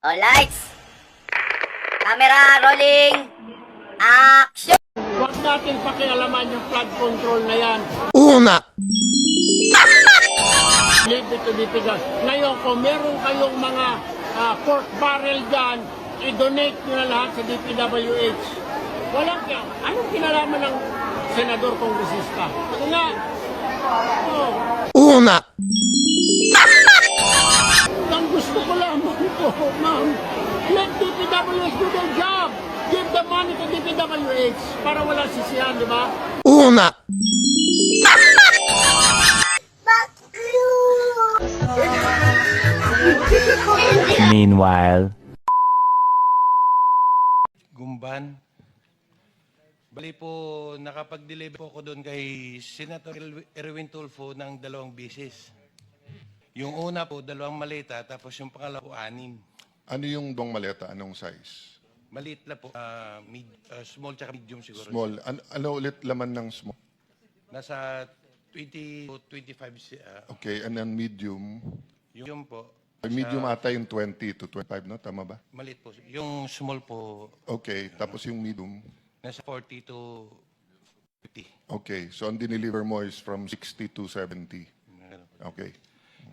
Oh, lights! Camera rolling! Action! Huwag natin pakialaman yung flood control na yan. Una, Leave it to the tigas. Ngayon, kung meron kayong mga pork barrel dyan, i-donate nyo na lahat sa DPWH. Walang kaya. Anong kinalaman ng senador kongresista? Ito nga. Oh, una, ang gusto ko lamang po, ma'am. Let DPWH do their job. Give the money to DPWH para wala sisihan, di ba? una, Meanwhile, Gumban. Bali po, nakapag-deliver po ako doon kay Senator Erwin Tulfo ng 2 bisis. Yung una po, 2 maleta, tapos yung pangalawa po, 6. Ano yung dong maleta? Anong size? Maliit na po, small tsaka medium siguro. Small. Ano ulit laman ng small? Nasa 20 to 25. Okay, and then medium. Yung po, Medium ata yung 20 to 25, no? Tama ba? maliit po. Yung small po, Okay, tapos yung medium. nasa 40 to 50. Okay, so ang dineliver mo is from 60 to 70. Okay.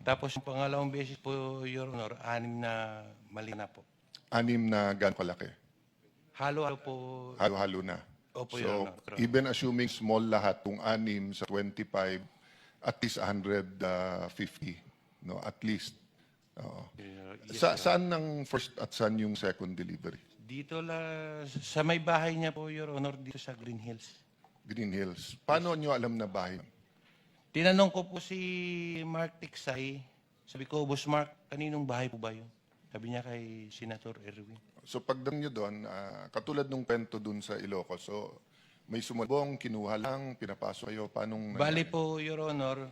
Tapos yung pangalawang beses po, Your Honor, 6 na mali na po. 6 na gano'ng kalaki. Halo-halo po. Halo-halo na. Opo, Your So, Honor. even assuming small lahat, kung 6 sa 25, at least 150. No, at least. Oo. Saan ng first at saan yung second delivery? Dito sa may bahay niya po, Your Honor, dito sa Green Hills. Green Hills. Paano nyo alam na bahay? Tinanong ko po si Mark Tiksay, sabi ko, Boss Mark, kaninong bahay po ba yun? Sabi niya kay Senator Erwin. So pagdating nyo doon, katulad nung kwento doon sa Ilocos, so may sumalbong, kinuha lang, pinapasok kayo, paanong... Bali po, Your Honor,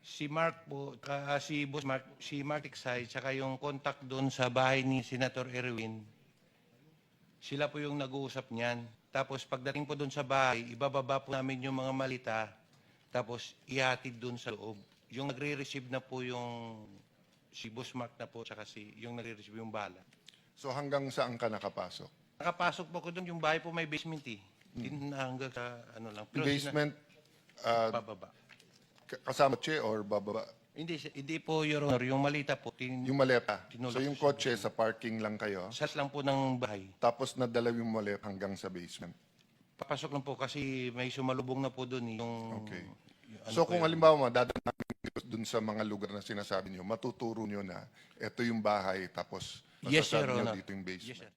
si Mark po, si Boss Mark, si Mark Tiksay, tsaka yung contact doon sa bahay ni Senator Erwin, sila po yung nag-uusap niyan. Tapos pagdating po doon sa bahay, ibababa po namin yung mga malita, tapos ihatid doon sa loob. Yung nagre-receive na po yung si Boss Mark na po, tsaka yung nagre-receive yung bala. So hanggang saan ka nakapasok? Nakapasok po ko doon, yung bahay po may basement eh. Hanggang sa ano lang. Pero Basement, bababa. kasama kotse or bababa? Hindi po, Your Honor. Yung malita po, Yung maleta. Tinulak So yung ko kotse sa parking lang kayo, sas lang po ng bahay. tapos nadala yung maleta hanggang sa basement. Papasok lang po kasi may sumalubong na po doon. Yung, Okay. yung ano So po kung yun. halimbawa dadaan namin dun sa mga lugar na sinasabi nyo, matuturo nyo na ito yung bahay, tapos Yes, masasabi Your nyo Honor. dito yung Yes, basement. sir.